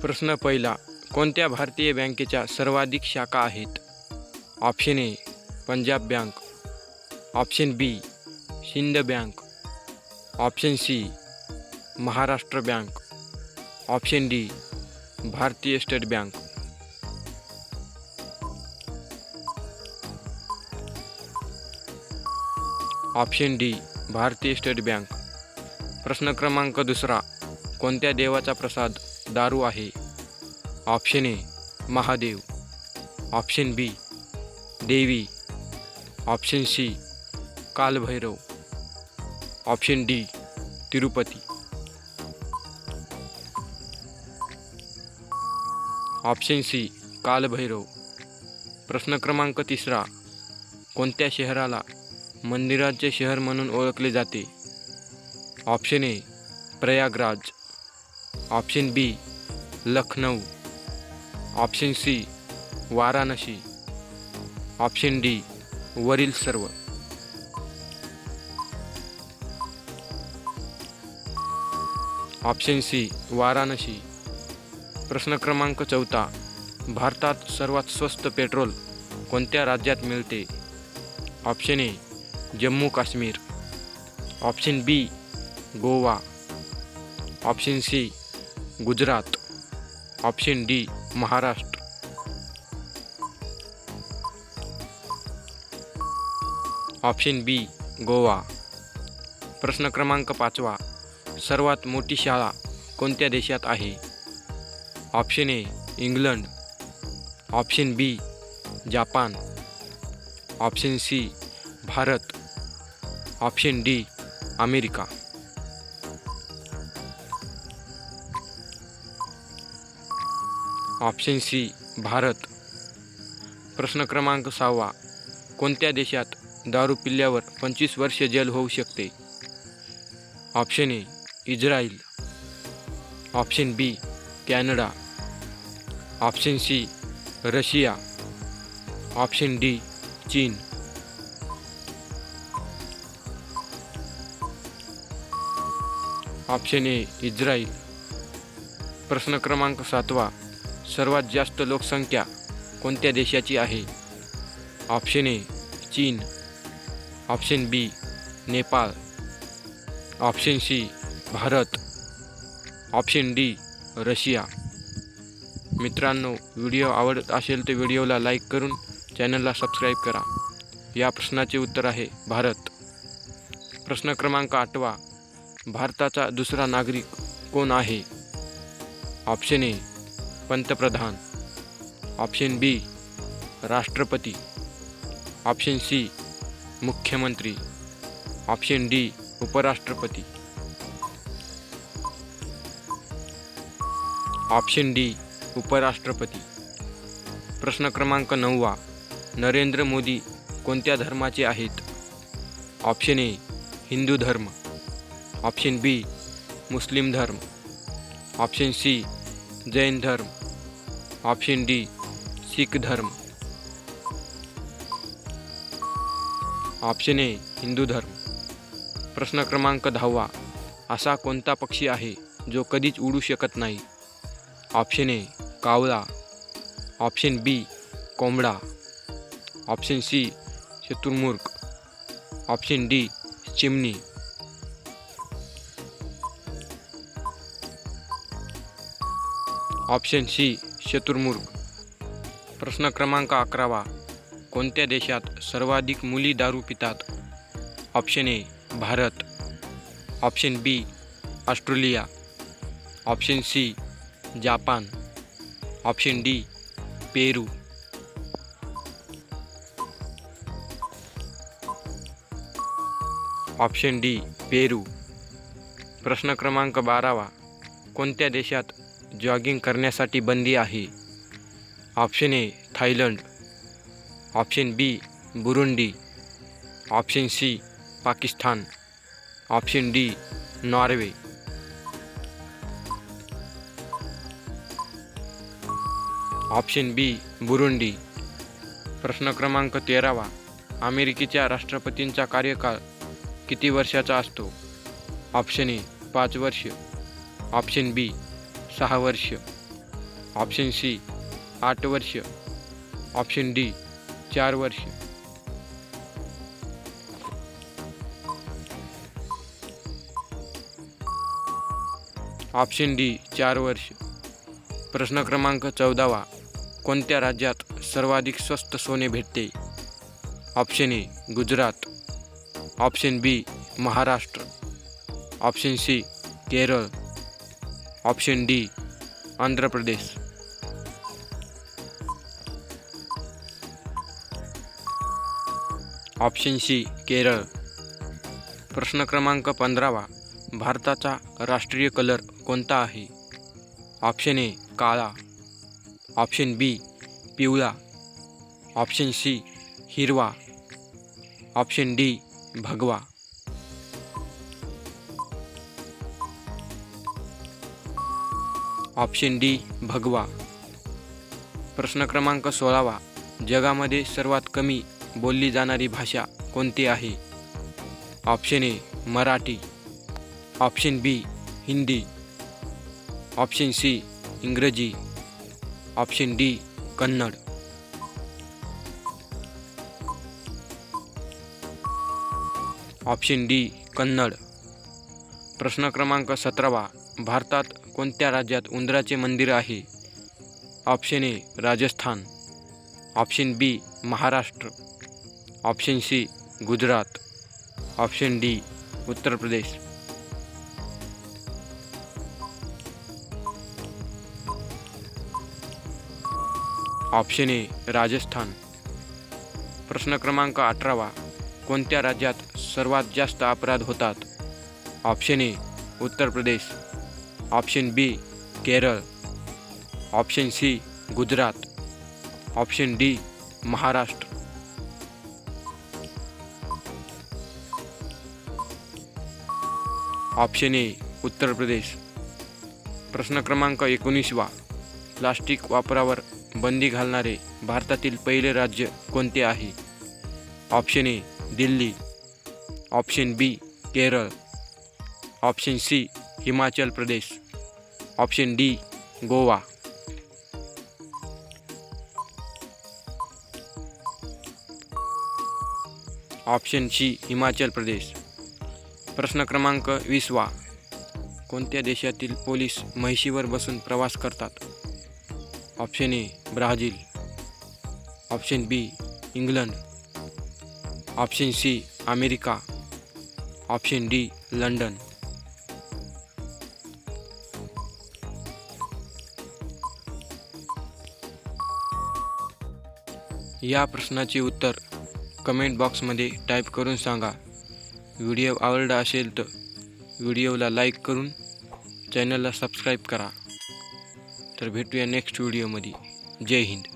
प्रश्न पहिला. कोणत्या भारतीय बँकेच्या सर्वाधिक शाखा आहेत? Option A Punjab bank, option B Sindh bank, option C Maharashtra bank, option D Bharatiya state bank. Option D Bharatiya state bank. प्रश्न क्रमांक दुसरा. कोणत्या देवाचा प्रसाद दारू आहे? Option A Mahadev, option B देवी, option C Kalbhairav, option D Tirupati. Option C Kalbhairav. प्रश्न क्रमांक तिसरा. कोणत्या शहराला मंदिराचे शहर म्हणून ओळखले जाते? Option A Prayagraj, option B Lucknow, option C Varanasi, option D वरील सर्व. Option C Varanasi. प्रश्न क्रमांक चौथा. भारतात सर्वात स्वस्त पेट्रोल कोणत्या राज्यात मिळते? Option A Jammu Kashmir, option B Goa, option C Gujarat, option D Maharashtra. Option B Goa. प्रश्न क्रमांक पाचवा. सर्वात मोठी शाळा कोणत्या देशात आहे? Option A England, option B Japan, option C Bharat, option D America. Option C Bharat. प्रश्न क्रमांक 6. कोणत्या देशात दारू पिल्यावर 25 वर्ष जेल होऊ शकते? Option A Israel, option B Canada, option C Russia, option D चीन. Option A Israel. प्रश्न क्रमांक 7. सर्वात जास्त लोकसंख्या कोणत्या देशाची आहे? ऑप्शन ए चीन, option B Nepal, option C Bharat, option D Russia. मित्रांनो, व्हिडिओ आवडत असेल तर व्हिडिओला लाईक करून चॅनलला सबस्क्राईब करा. या प्रश्नाचे उत्तर आहे भारत. प्रश्न क्रमांक 8. भारताचा दुसरा नागरिक कोण आहे? ऑप्शन ए पंतप्रधान, ऑप्शन बी राष्ट्रपती, ऑप्शन सी मुख्यमंत्री, ऑप्शन डी उपराष्ट्रपती, ऑप्शन डी उपराष्ट्रपती. प्रश्न क्रमांक 9. नरेंद्र मोदी कोणत्या धर्माचे आहेत? ऑप्शन ए हिंदू धर्म, ऑप्शन बी मुस्लिम धर्म, ऑप्शन सी जैन धर्म, ऑप्शन डी शीख धर्म, ऑप्शन ए हिंदू धर्म. प्रश्न क्रमांक 10. असा कोणता पक्षी आहे जो कधीच उडू शकत नाही? ऑप्शन ए कावळा, ऑप्शन बी कोंबडा, ऑप्शन सी शुतुरमुर्ग, ऑप्शन डी चिमणी. ऑप्शन सी शुतुरमुर्ग. प्रश्न क्रमांक 11. कोणत्या देशात सर्वाधिक मुली दारू पितात? Option A Bharat, option B Australia, option C Japan, option D Peru. Option D Peru. प्रश्न क्रमांक 12. कोणत्या देशात जॉगिंग करण्यासाठी बंदी आहे? Option A Thailand, option B Burundi, option C Pakistan, option D Norway. Option B Burundi. प्रश्न क्रमांक 13. अमेरिकेच्या राष्ट्रपतींचा कार्यकाळ किती वर्षाचा असतो? ऑप्शन ए 5 वर्ष, ऑप्शन बी 6 वर्ष, ऑप्शन सी 8 वर्ष, ऑप्शन डी 4 वर्ष. ऑप्शन डी 4 वर्ष. प्रश्न क्रमांक 14. कोणत्या राज्यात सर्वाधिक स्वस्त सोने भेटते? Option A Gujarat, option B Maharashtra, option C Kerala, option D Andhra Pradesh. Option C Kerala. प्रश्न क्रमांक 15. भारताचा राष्ट्रीय कलर कोणता आहे? ऑप्शन ए काळा, ऑप्शन बी पिवळा, ऑप्शन सी हिरवा, ऑप्शन डी भगवा. ऑप्शन डी भगवा. प्रश्न क्रमांक 16. जगामध्ये सर्वात कमी बोलली जाणारी भाषा कोणती आहे? Option A Marathi, option B Hindi, option C इंग्रजी, option D Kannada. Option D Kannada. प्रश्न क्रमांक 17. भारतात कोणत्या राज्यात उंदराचे मंदिर आहे? Option A Rajasthan, option B Maharashtra, option C Gujarat, option D Uttar Pradesh. Option A Rajasthan. प्रश्न क्रमांक 18. कोणत्या राज्यात सर्वात जास्त अपराध होतात? Option A Uttar Pradesh, option B Kerala, option C Gujarat, option D Maharashtra. Option A Uttar Pradesh. प्रश्न क्रमांक 19. प्लास्टिक वापरावर बंदी घालणारे भारतातील पहिले राज्य कोणते आहे? Option A Delhi, option B Kerala, option C Himachal Pradesh, option D Goa. Option C Himachal Pradesh. प्रश्न क्रमांक 20. कोणत्या देशातील पोलीस म्हैशीवर बसून प्रवास करतात? Option A Brazil, option B England, option C America, option D London. या प्रश्नाचे उत्तर कमेंट बॉक्समध्ये टाईप करून सांगा. व्हिडिओ आवडला असेल तर व्हिडिओला लाईक करून चॅनलला सबस्क्राईब करा. तर भेटूया नेक्स्ट व्हिडिओमध्ये. जय हिंद.